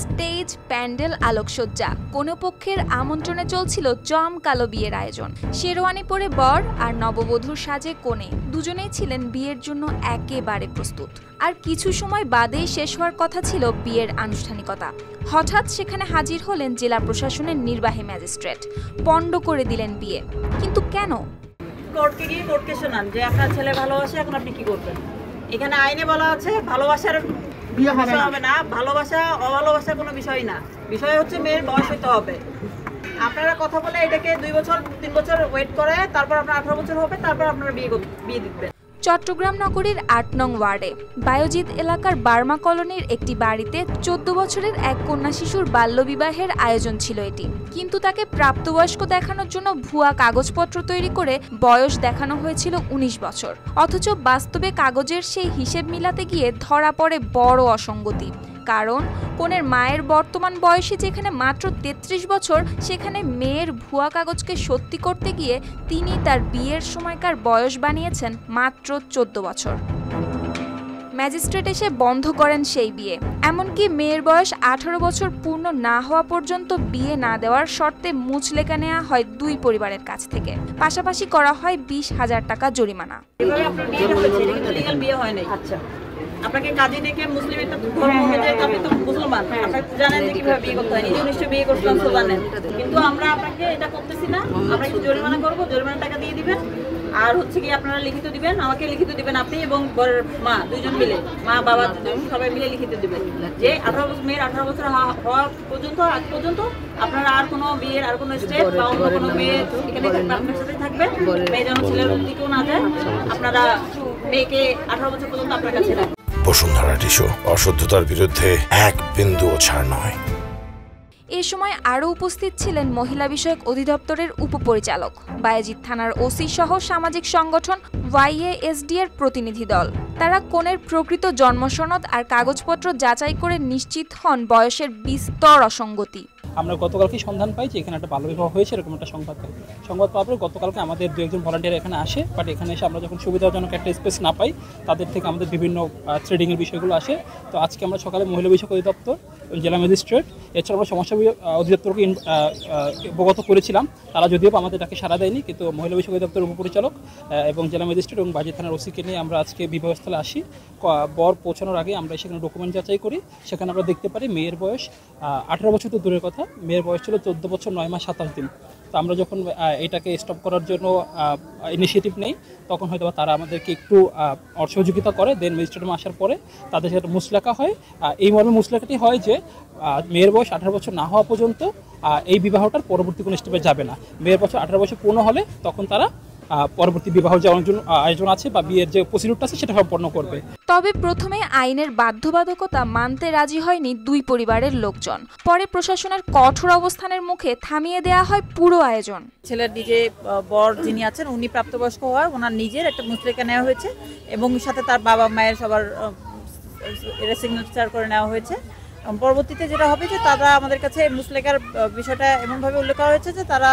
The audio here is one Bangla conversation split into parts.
স্টেজ, প্যান্ডেল, আলোকসজ্জা, কোনো পক্ষের আমন্ত্রণে চলছিল জমকালো বিয়ের আয়োজন। শেরওয়ানি পরে বর আর নববধূর সাজে কনে দুজনেই ছিলেন বিয়ের জন্য একেবারে প্রস্তুত। আর কিছু সময় বাদেই শেষ হওয়ার কথা ছিল বিয়ের আনুষ্ঠানিকতা। হঠাৎ সেখানে হাজির হলেন জেলা প্রশাসনের নির্বাহী ম্যাজিস্ট্রেট। পণ্ড করে দিলেন বিয়ে। কিন্তু কেন? কোর্টকে গিয়ে কোর্টকে শোনান যে আপনার ছেলে ভালোবাসে, এখন আপনি কি করবেন? এখানে আইনে বলা আছে ভালোবাসার বিয়ে হবে না, ভালোবাসা অভালোবাসার কোনো বিষয় না, বিষয় হচ্ছে মেয়ের বয়স হইতে হবে। আপনারা কথা বলে এটাকে 2 বছর 3 বছর ওয়েট করে তারপর আপনার 18 বছর হবে, তারপর আপনারা বিয়ে দিবেন। চট্টগ্রাম নগরীর 8 নং ওয়ার্ডে বায়োজিৎ এলাকার বার্মা কলোনির একটি বাড়িতে 14 বছরের এক কন্যা শিশুর বাল্যবিবাহের আয়োজন ছিল এটি। কিন্তু তাকে প্রাপ্তবয়স্ক দেখানোর জন্য ভুয়া কাগজপত্র তৈরি করে বয়স দেখানো হয়েছিল 19 বছর। অথচ বাস্তবে কাগজের সেই হিসেব মিলাতে গিয়ে ধরা পড়ে বড় অসঙ্গতি। কারণ কনের মায়ের বর্তমান বয়সে যেখানে মাত্র 33 বছর, সেখানে মেয়ের ভুয়া কাগজকে সত্যি করতে গিয়ে তিনি তার বিয়ের সময়কার বয়স বানিয়েছেন মাত্র 14 বছর। ম্যাজিস্ট্রেট এসে বন্ধ করেন সেই বিয়ে। এমনকি মেয়ের বয়স 18 বছর পূর্ণ না হওয়া পর্যন্ত বিয়ে না দেওয়ার শর্তে মুচলেকা নেওয়া হয় দুই পরিবারের কাছ থেকে। পাশাপাশি করা হয় 20,000 টাকা জরিমানা। আপনাকে কাজী ডেকে মুসলিম একটা ধর্ম অনুযায়ী আপনি তো মুসলমান, আপনি জানেন যে কিভাবে বিয়ে করতে হয়, নিজে নিশ্চয়ই বিয়ে করছিলাম তো জানেন। কিন্তু আমরা আপনাকে এটা করতেছি না, আমরা একটু জরিমানা করবো, জরিমানা টাকা দিয়ে দিবেন। আর হচ্ছে কি আপনারা লিখিত দিবেন, আমাকে লিখিত দিবেন, আপনি এবং বরের মা দুইজন মিলে, মা বাবা সবাই মিলে লিখিত দিবেন যে 18 বছর মেয়ের 18 বছর হওয়া পর্যন্ত আজ পর্যন্ত আপনারা আর কোনো বিয়ের আর কোনো স্টেপ বা অন্য কোনো মেয়ে এখানে আপনার সাথে থাকবে, মেয়ে যেন ছেলের দিকেও না যায়, আপনারা মেয়েকে 18 বছর পর্যন্ত আপনার কাছে রাখবেন। বসুন্ধরা টিস্যু, অশুদ্ধতার বিরুদ্ধে এক বিন্দুও ছাড় নয়। এ সময় আরও উপস্থিত ছিলেন মহিলা বিষয়ক অধিদপ্তরের উপপরিচালক, বায়েজিদ থানার ওসি সহ সামাজিক সংগঠন YASD এর প্রতিনিধি দল। তারা কনের প্রকৃত জন্মসনদ আর কাগজপত্র যাচাই করে নিশ্চিত হন বয়সের বিস্তর অসঙ্গতি। আমরা গতকালকে সন্ধান পাই যে এখানে একটা বাল্যবিবাহ হয়েছে, এরকম একটা সংবাদ পাই। সংবাদ পাওয়ার পর গতকালকে আমাদের 2-1 ভলান্টিয়ার এখানে আসে, বাট এখানে এসে আমরা যখন সুবিধাজনক একটা স্পেস না পাই, তাদের থেকে আমাদের বিভিন্ন থ্রেডিংয়ের বিষয়গুলো আসে। তো আজকে আমরা সকালে মহিলা বিষয়ক অধিদপ্তর, জেলা ম্যাজিস্ট্রেট, এছাড়া আমরা সমস্যা অধিদপ্তরকে অবগত করেছিলাম। তারা যদিও আমাদের ডাকে সাড়া দেয়নি, কিন্তু মহিলা বিষয়ক অধিদপ্তরের উপপরিচালক এবং জেলা ম্যাজিস্ট্রেট এবং বায়েজিদ থানার ওসিকে নিয়ে আমরা আজকে বিবাহস্থলে আসি। বর পৌঁছানোর আগে আমরা সেখানে ডকুমেন্ট যাচাই করি। সেখানে আমরা দেখতে পারি মেয়ের বয়স 18 বছর তো দূরের কথা, মেয়ের বয়স ছিল 14 বছর 9 মাস 27 দিন। তো আমরা যখন এটাকে স্টপ করার জন্য ইনিশিয়েটিভ নেই, তখন হয়তো তারা আমাদেরকে একটু সহযোগিতা করে। দেন ম্যাজিস্ট্রেটে আসার পরে তাদের সাথে মুচলেখা হয়। এই মর্মে মুচলেখাটি হয় যে মেয়ের বয়স 18 বছর না হওয়া পর্যন্ত এই বিবাহটার পরবর্তী কোনো স্টেপে যাবে না। মেয়ের বছর 18 বছর পূর্ণ হলে তখন তারা পরবর্তী বিবাহ যে আয়োজন আছে বা বিয়ের যে প্রসিডিউরটা আছে সেটা সম্পন্ন করবে। তবে প্রথমে আইনের বাধ্যবাধকতা মানতে রাজি হয়নি দুই পরিবারের লোকজন। পরে প্রশাসনের কঠোর অবস্থানের মুখে থামিয়ে দেয়া হয় পুরো আয়োজন। ছেলের নিজে বর যিনি আছেন উনি প্রাপ্তবয়স্ক হওয়ার ওনার নিজের একটা মুচলেকা নেওয়া হয়েছে এবং সাথে তার বাবা মায়ের সবার সিগনেচার করে নেওয়া হয়েছে। পরবর্তীতে যেটা হবে যে তারা আমাদের কাছে মুচলেকার বিষয়টা এমনভাবে উল্লেখ করা হয়েছে যে তারা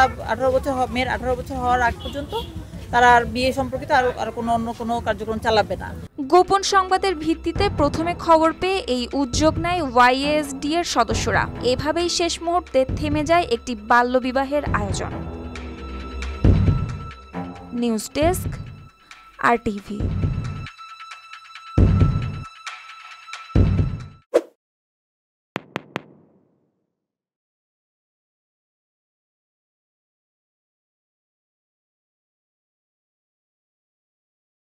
মেয়ের 18 বছর হওয়ার আগ পর্যন্ত তারা আর বিয়ে সম্পর্কিত আর কোনো অন্য কোনো কার্যক্রম চালাবে না। গোপন সংবাদের ভিত্তিতে প্রথমে খবর পেয়ে এই উদ্যোগ নেয় YASD এর সদস্যরা। এভাবেই শেষ মুহূর্তে থেমে যায় একটি বাল্যবিবাহের আয়োজন। News desk, RTV।